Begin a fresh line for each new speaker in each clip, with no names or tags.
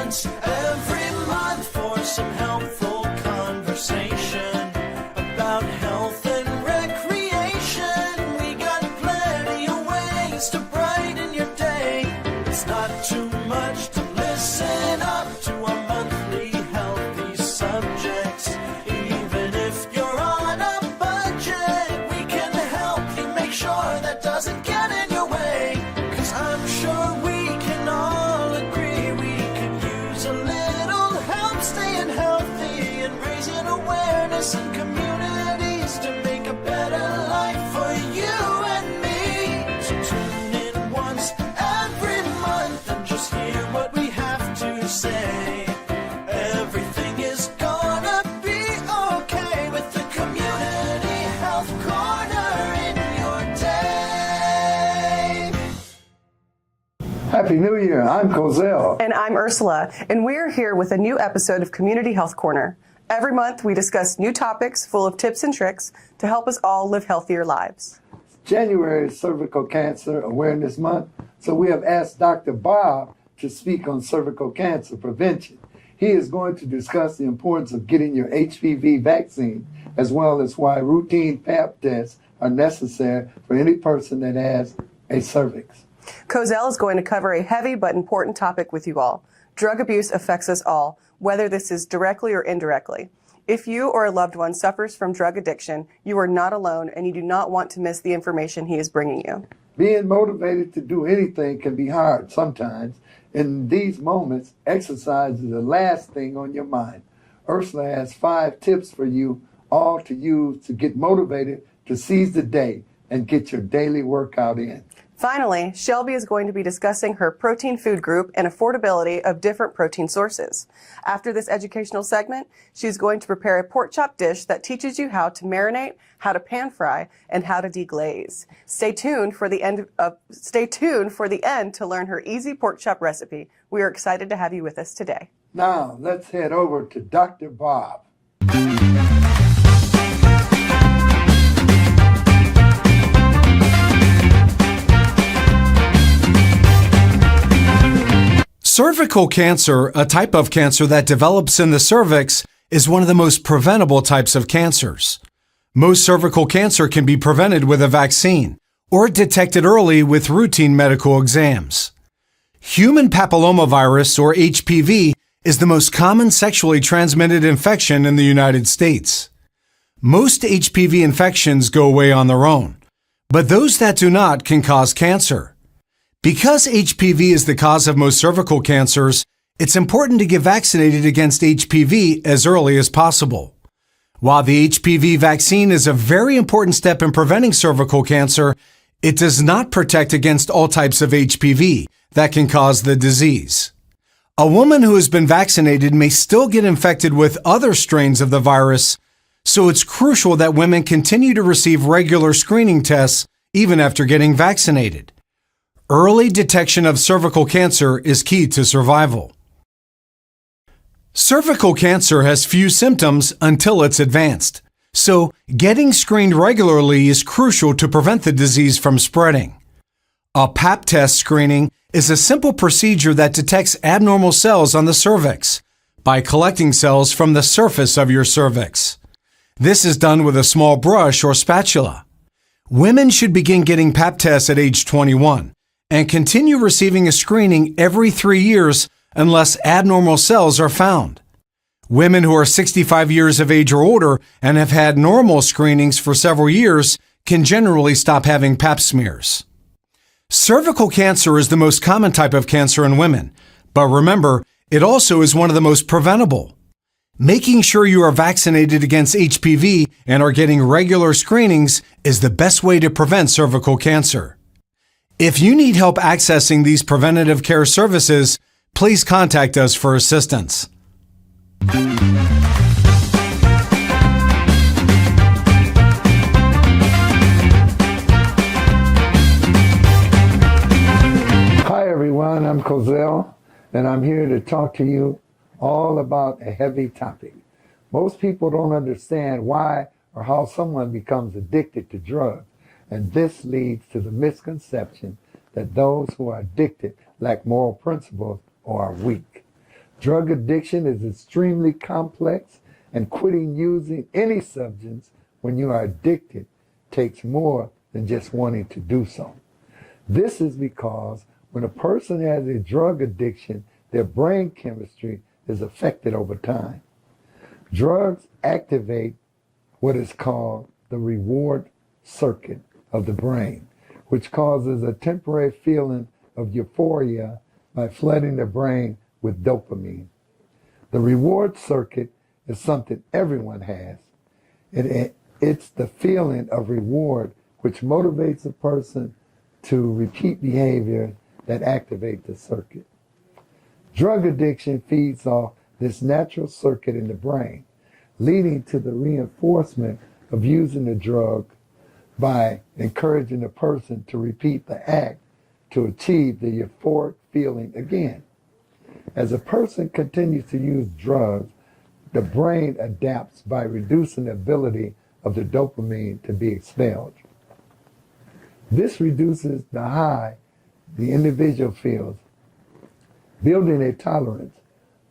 once every month for some helpful conversation about health and recreation. We got plenty of ways to brighten your day. It's not too much to listen up to our monthly healthy subjects. Even if you're on a budget, we can help you make sure that doesn't get in your way. 'Cause I'm sure we can all agree we could use a little help staying healthy and raising awareness in communities to make a better life for you and me. So tune in once every month and just hear what we have to say. Everything is gonna be okay with the Community Health Corner in your day.
Happy New Year. I'm Cozell.
And I'm Ursula, and we're here with a new episode of Community Health Corner. Every month, we discuss new topics full of tips and tricks to help us all live healthier lives.
January is Cervical Cancer Awareness Month, so we have asked Dr. Bob to speak on cervical cancer prevention. He is going to discuss the importance of getting your HPV vaccine, as well as why routine Pap tests are necessary for any person that has a cervix.
Cozell is going to cover a heavy but important topic with you all. Drug abuse affects us all, whether this is directly or indirectly. If you or a loved one suffers from drug addiction, you are not alone and you do not want to miss the information he is bringing you.
Being motivated to do anything can be hard sometimes. In these moments, exercise is the last thing on your mind. Ursula has 5 tips for you all to use to get motivated to seize the day and get your daily workout in.
Finally, Shelby is going to be discussing her protein food group and affordability of different protein sources. After this educational segment, she's going to prepare a pork chop dish that teaches you how to marinate, how to pan fry, and how to deglaze. Stay tuned for the end to learn her easy pork chop recipe. We are excited to have you with us today.
Now, let's head over to Dr. Bob.
Cervical cancer, a type of cancer that develops in the cervix, is one of the most preventable types of cancers. Most cervical cancer can be prevented with a vaccine or detected early with routine medical exams. Human papillomavirus, or HPV, is the most common sexually transmitted infection in the United States. Most HPV infections go away on their own, but those that do not can cause cancer. Because HPV is the cause of most cervical cancers, it's important to get vaccinated against HPV as early as possible. While the HPV vaccine is a very important step in preventing cervical cancer, it does not protect against all types of HPV that can cause the disease. A woman who has been vaccinated may still get infected with other strains of the virus, so it's crucial that women continue to receive regular screening tests even after getting vaccinated. Early detection of cervical cancer is key to survival. Cervical cancer has few symptoms until it's advanced, so getting screened regularly is crucial to prevent the disease from spreading. A Pap test screening is a simple procedure that detects abnormal cells on the cervix by collecting cells from the surface of your cervix. This is done with a small brush or spatula. Women should begin getting Pap tests at age 21. And continue receiving a screening every 3 years unless abnormal cells are found. Women who are 65 years of age or older and have had normal screenings for several years can generally stop having Pap smears. Cervical cancer is the most common type of cancer in women, but remember, it also is one of the most preventable. Making sure you are vaccinated against HPV and are getting regular screenings is the best way to prevent cervical cancer. If you need help accessing these preventative care services, please contact us for assistance.
Hi everyone, I'm Cozell, and I'm here to talk to you all about a heavy topic. Most people don't understand why or how someone becomes addicted to drugs. And this leads to the misconception that those who are addicted lack moral principles or are weak. Drug addiction is extremely complex, and quitting using any substance when you are addicted takes more than just wanting to do so. This is because when a person has a drug addiction, their brain chemistry is affected over time. Drugs activate what is called the reward circuit of the brain, which causes a temporary feeling of euphoria by flooding the brain with dopamine. The reward circuit is something everyone has. It's the feeling of reward which motivates a person to repeat behavior that activate the circuit. Drug addiction feeds off this natural circuit in the brain, leading to the reinforcement of using the drug by encouraging the person to repeat the act to achieve the euphoric feeling again. As a person continues to use drugs, the brain adapts by reducing the ability of the dopamine to be expelled. This reduces the high the individual feels, building a tolerance,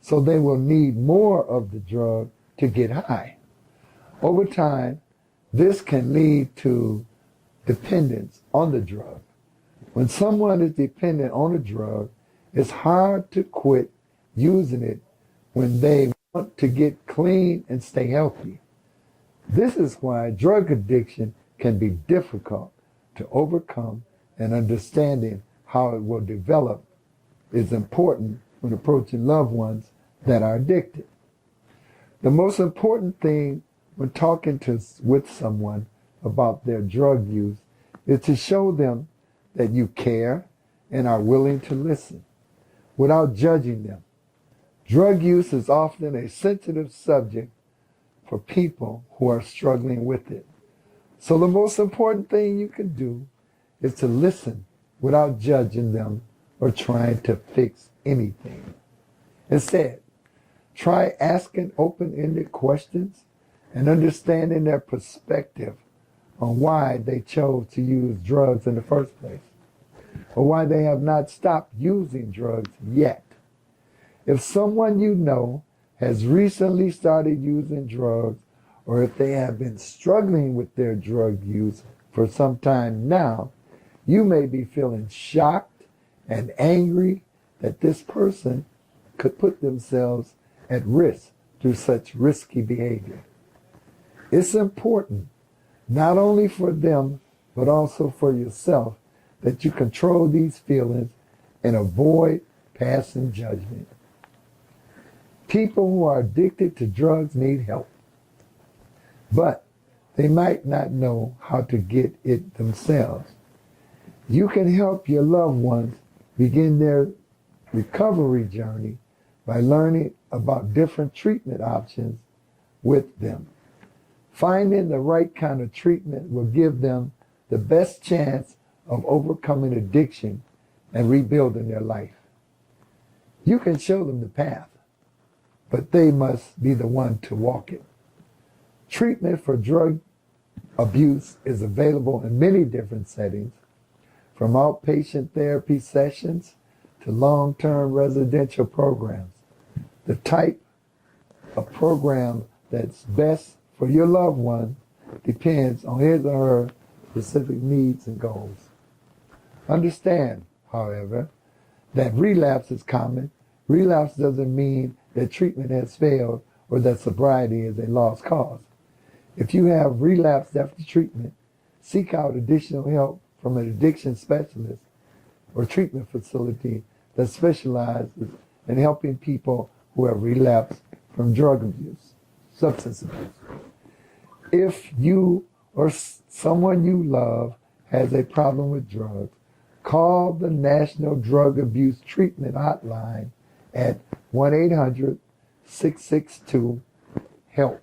so they will need more of the drug to get high. Over time, this can lead to dependence on the drug. When someone is dependent on a drug, it's hard to quit using it when they want to get clean and stay healthy. This is why drug addiction can be difficult to overcome, and understanding how it will develop is important when approaching loved ones that are addicted. The most important thing when talking with someone about their drug use is to show them that you care and are willing to listen without judging them. Drug use is often a sensitive subject for people who are struggling with it. So the most important thing you can do is to listen without judging them or trying to fix anything. Instead, try asking open-ended questions and understanding their perspective on why they chose to use drugs in the first place, or why they have not stopped using drugs yet. If someone you know has recently started using drugs, or if they have been struggling with their drug use for some time now, you may be feeling shocked and angry that this person could put themselves at risk through such risky behavior. It's important, not only for them, but also for yourself, that you control these feelings and avoid passing judgment. People who are addicted to drugs need help, but they might not know how to get it themselves. You can help your loved ones begin their recovery journey by learning about different treatment options with them. Finding the right kind of treatment will give them the best chance of overcoming addiction and rebuilding their life. You can show them the path, but they must be the one to walk it. Treatment for drug abuse is available in many different settings, from outpatient therapy sessions to long-term residential programs. The type of program that's best for your loved one depends on his or her specific needs and goals. Understand, however, that relapse is common. Relapse doesn't mean that treatment has failed or that sobriety is a lost cause. If you have relapsed after treatment, seek out additional help from an addiction specialist or treatment facility that specializes in helping people who have relapsed from drug abuse, substance abuse. If you or someone you love has a problem with drugs, call the National Drug Abuse Treatment Hotline at 1-800-662-HELP.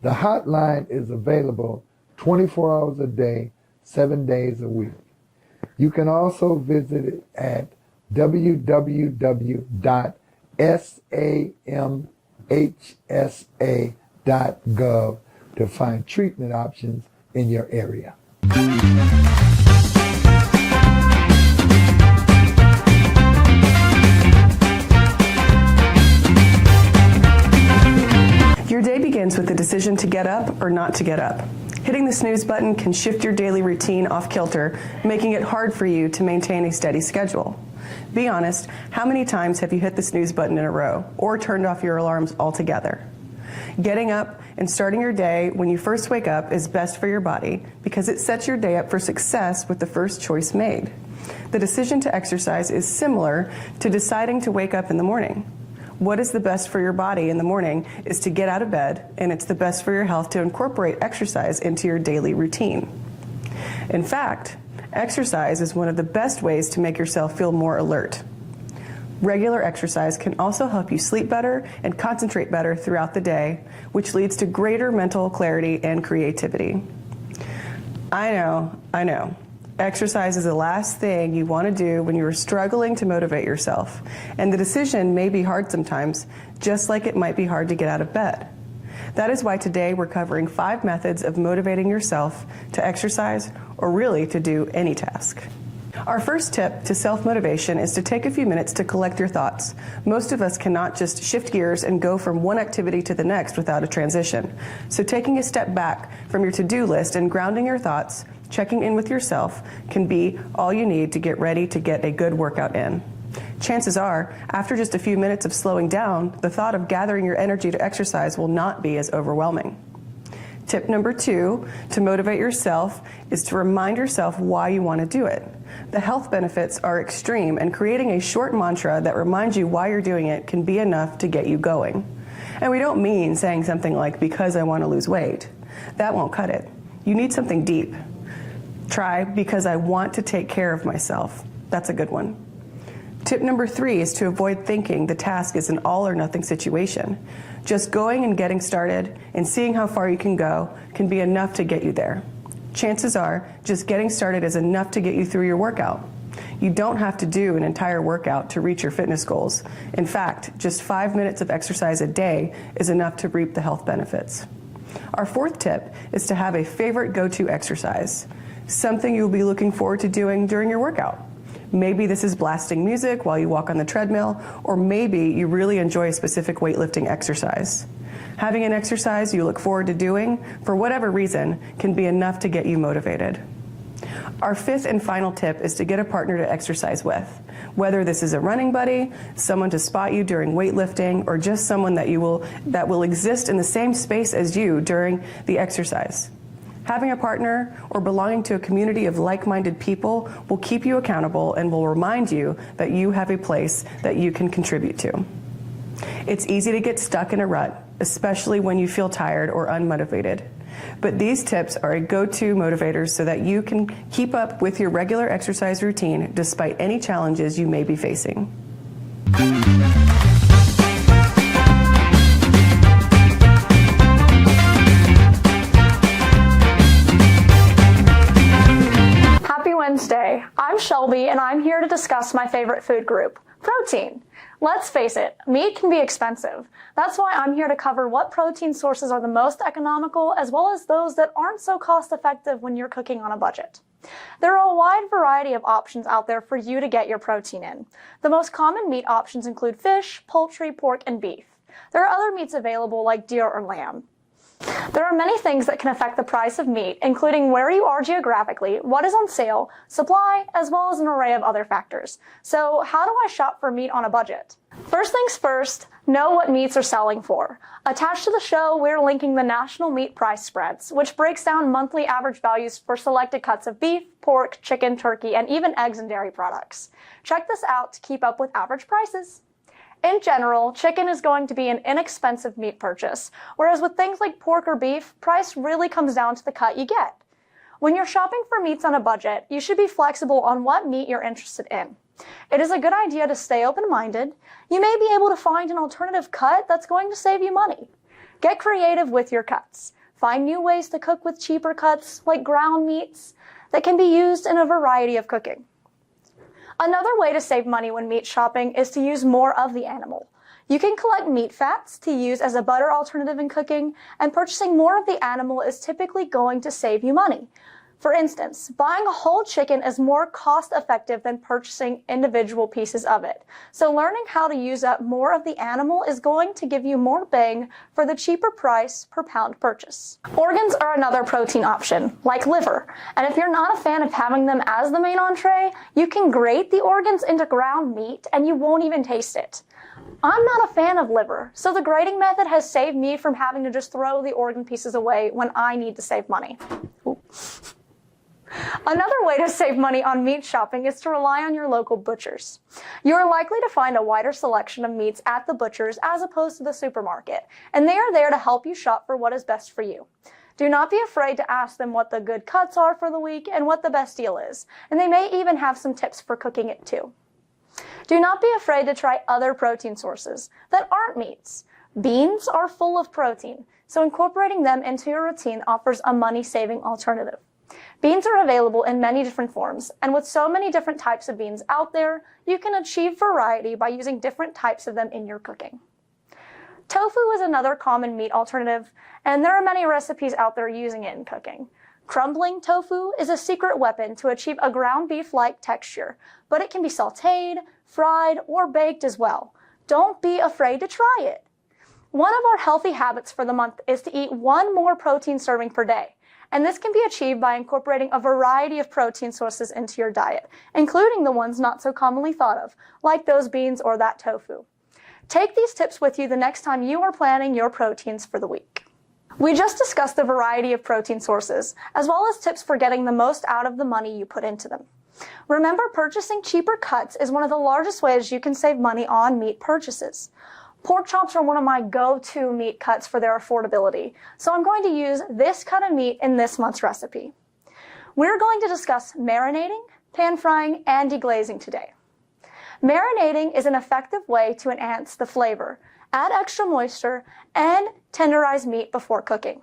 The hotline is available 24 hours a day, 7 days a week. You can also visit it at www.samhsa.gov to find treatment options in your area.
begins with the decision to get up or not to get up. Hitting the snooze button can shift your daily routine off kilter, making it hard for you to maintain a steady schedule. Be honest, how many times have you hit the snooze button in a row or turned off your alarms altogether? Getting up and starting your day when you first wake up is best for your body because it sets your day up for success with the first choice made. The decision to exercise is similar to deciding to wake up in the morning. What is the best for your body in the morning is to get out of bed, and it's the best for your health to incorporate exercise into your daily routine. In fact, exercise is one of the best ways to make yourself feel more alert. Regular exercise can also help you sleep better and concentrate better throughout the day, which leads to greater mental clarity and creativity. I know. Exercise is the last thing you want to do when you are struggling to motivate yourself, and the decision may be hard sometimes, just like it might be hard to get out of bed. That is why today we're covering 5 methods of motivating yourself to exercise or really to do any task. Our first tip to self-motivation is to take a few minutes to collect your thoughts. Most of us cannot just shift gears and go from one activity to the next without a transition. So taking a step back from your to-do list and grounding your thoughts, checking in with yourself, can be all you need to get ready to get a good workout in. Chances are, after just a few minutes of slowing down, the thought of gathering your energy to exercise will not be as overwhelming. Tip number 2 to motivate yourself is to remind yourself why you want to do it. The health benefits are extreme, and creating a short mantra that reminds you why you're doing it can be enough to get you going. And we don't mean saying something like, because I want to lose weight. That won't cut it. You need something deep. Try, because I want to take care of myself. That's a good one. Tip number 3 is to avoid thinking the task is an all or nothing situation. Just going and getting started and seeing how far you can go can be enough to get you there. Chances are, just getting started is enough to get you through your workout. You don't have to do an entire workout to reach your fitness goals. In fact, just 5 minutes of exercise a day is enough to reap the health benefits. Our fourth tip is to have a favorite go-to exercise, something you'll be looking forward to doing during your workout. Maybe this is blasting music while you walk on the treadmill, or maybe you really enjoy a specific weightlifting exercise. Having an exercise you look forward to doing, for whatever reason, can be enough to get you motivated. Our fifth and final tip is to get a partner to exercise with. Whether this is a running buddy, someone to spot you during weightlifting, or just someone that will exist in the same space as you during the exercise. Having a partner or belonging to a community of like-minded people will keep you accountable and will remind you that you have a place that you can contribute to. It's easy to get stuck in a rut, especially when you feel tired or unmotivated. But these tips are a go-to motivators so that you can keep up with your regular exercise routine despite any challenges you may be facing.
Happy Wednesday. I'm Shelby and I'm here to discuss my favorite food group, protein. Let's face it, meat can be expensive. That's why I'm here to cover what protein sources are the most economical, as well as those that aren't so cost effective when you're cooking on a budget. There are a wide variety of options out there for you to get your protein in. The most common meat options include fish, poultry, pork, and beef. There are other meats available like deer or lamb. There are many things that can affect the price of meat, including where you are geographically, what is on sale, supply, as well as an array of other factors. So how do I shop for meat on a budget? First things first, know what meats are selling for. Attached to the show, we're linking the National Meat Price Spreads, which breaks down monthly average values for selected cuts of beef, pork, chicken, turkey, and even eggs and dairy products. Check this out to keep up with average prices. In general, chicken is going to be an inexpensive meat purchase, whereas with things like pork or beef, price really comes down to the cut you get. When you're shopping for meats on a budget, you should be flexible on what meat you're interested in. It is a good idea to stay open-minded. You may be able to find an alternative cut that's going to save you money. Get creative with your cuts. Find new ways to cook with cheaper cuts, like ground meats, that can be used in a variety of cooking. Another way to save money when meat shopping is to use more of the animal. You can collect meat fats to use as a butter alternative in cooking, and purchasing more of the animal is typically going to save you money. For instance, buying a whole chicken is more cost-effective than purchasing individual pieces of it. So learning how to use up more of the animal is going to give you more bang for the cheaper price per pound purchase. Organs are another protein option, like liver. And if you're not a fan of having them as the main entree, you can grate the organs into ground meat and you won't even taste it. I'm not a fan of liver, so the grating method has saved me from having to just throw the organ pieces away when I need to save money. Ooh. Another way to save money on meat shopping is to rely on your local butchers. You are likely to find a wider selection of meats at the butchers as opposed to the supermarket, and they are there to help you shop for what is best for you. Do not be afraid to ask them what the good cuts are for the week and what the best deal is, and they may even have some tips for cooking it too. Do not be afraid to try other protein sources that aren't meats. Beans are full of protein, so incorporating them into your routine offers a money-saving alternative. Beans are available in many different forms, and with so many different types of beans out there, you can achieve variety by using different types of them in your cooking. Tofu is another common meat alternative, and there are many recipes out there using it in cooking. Crumbling tofu is a secret weapon to achieve a ground beef-like texture, but it can be sautéed, fried, or baked as well. Don't be afraid to try it. One of our healthy habits for the month is to eat one more protein serving per day. And this can be achieved by incorporating a variety of protein sources into your diet, including the ones not so commonly thought of, like those beans or that tofu. Take these tips with you the next time you are planning your proteins for the week. We just discussed the variety of protein sources, as well as tips for getting the most out of the money you put into them. Remember, purchasing cheaper cuts is one of the largest ways you can save money on meat purchases. Pork chops are one of my go-to meat cuts for their affordability, so I'm going to use this cut of meat in this month's recipe. We're going to discuss marinating, pan frying, and deglazing today. Marinating is an effective way to enhance the flavor, add extra moisture, and tenderize meat before cooking.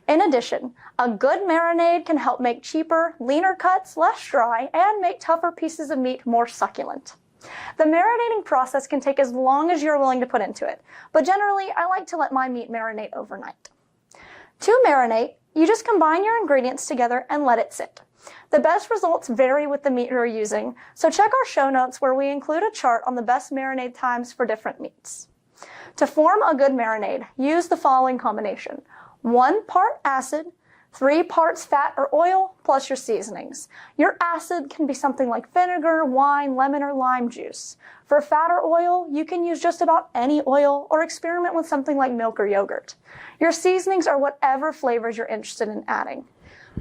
In addition, a good marinade can help make cheaper, leaner cuts less dry and make tougher pieces of meat more succulent. The marinating process can take as long as you're willing to put into it, but generally I like to let my meat marinate overnight. To marinate, you just combine your ingredients together and let it sit. The best results vary with the meat you're using, so check our show notes where we include a chart on the best marinade times for different meats. To form a good marinade, use the following combination: 1 part acid, 3 parts fat or oil, plus your seasonings. Your acid can be something like vinegar, wine, lemon, or lime juice. For fat or oil, you can use just about any oil or experiment with something like milk or yogurt. Your seasonings are whatever flavors you're interested in adding.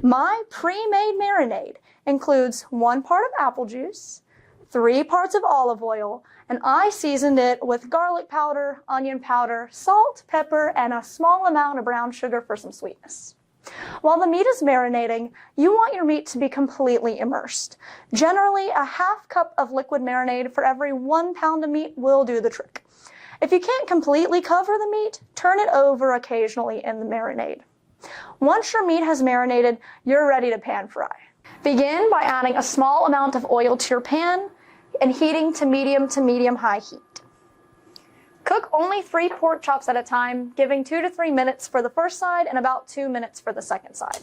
My pre-made marinade includes 1 part of apple juice, 3 parts of olive oil, and I seasoned it with garlic powder, onion powder, salt, pepper, and a small amount of brown sugar for some sweetness. While the meat is marinating, you want your meat to be completely immersed. Generally, a half cup of liquid marinade for every 1 pound of meat will do the trick. If you can't completely cover the meat, turn it over occasionally in the marinade. Once your meat has marinated, you're ready to pan fry. Begin by adding a small amount of oil to your pan and heating to medium-high heat. Cook only 3 pork chops at a time, giving 2 to 3 minutes for the first side and about 2 minutes for the second side.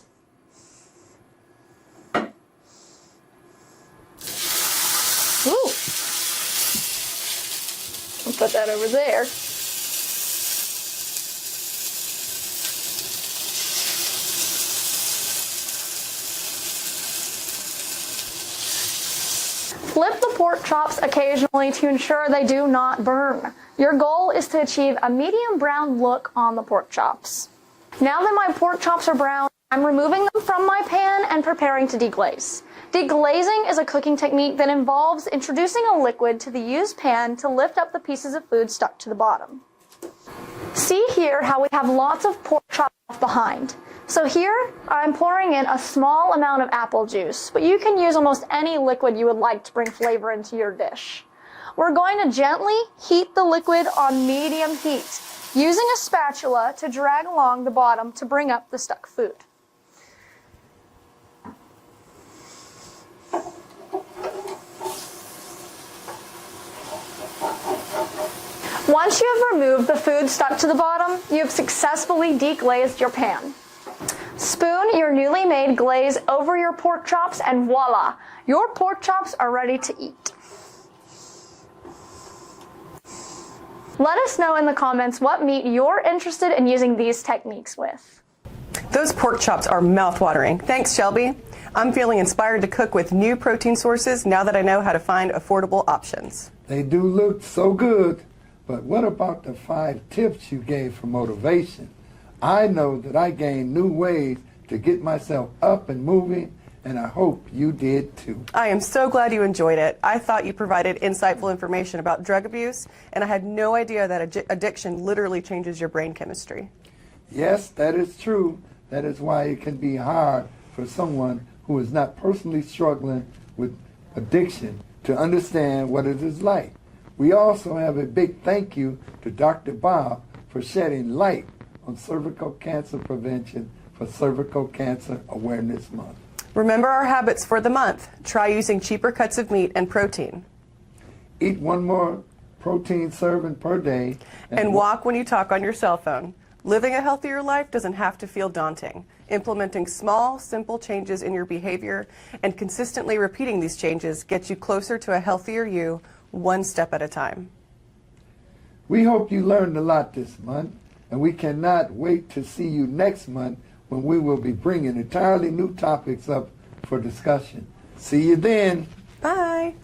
Ooh. I'll put that over there. Flip the pork chops occasionally to ensure they do not burn. Your goal is to achieve a medium brown look on the pork chops. Now that my pork chops are brown, I'm removing them from my pan and preparing to deglaze. Deglazing is a cooking technique that involves introducing a liquid to the used pan to lift up the pieces of food stuck to the bottom. See here how we have lots of pork chops left behind. So here, I'm pouring in a small amount of apple juice, but you can use almost any liquid you would like to bring flavor into your dish. We're going to gently heat the liquid on medium heat, using a spatula to drag along the bottom to bring up the stuck food. Once you have removed the food stuck to the bottom, you have successfully deglazed your pan. Spoon your newly made glaze over your pork chops and voila, your pork chops are ready to eat. Let us know in the comments what meat you're interested in using these techniques with.
Those pork chops are mouth-watering. Thanks, Shelby. I'm feeling inspired to cook with new protein sources now that I know how to find affordable options.
They do look so good, but what about the 5 tips you gave for motivation? I know that I gained new ways to get myself up and moving, and I hope you did too.
I am so glad you enjoyed it. I thought you provided insightful information about drug abuse, and I had no idea that addiction literally changes your brain chemistry.
Yes, that is true. That is why it can be hard for someone who is not personally struggling with addiction to understand what it is like. We also have a big thank you to Dr. Bob for shedding light on cervical cancer prevention for Cervical Cancer Awareness Month.
Remember our habits for the month. Try using cheaper cuts of meat and protein.
Eat 1 more protein serving per day.
And walk when you talk on your cell phone. Living a healthier life doesn't have to feel daunting. Implementing small, simple changes in your behavior and consistently repeating these changes gets you closer to a healthier you, one step at a time.
We hope you learned a lot this month, and we cannot wait to see you next month when we will be bringing entirely new topics up for discussion. See you then.
Bye.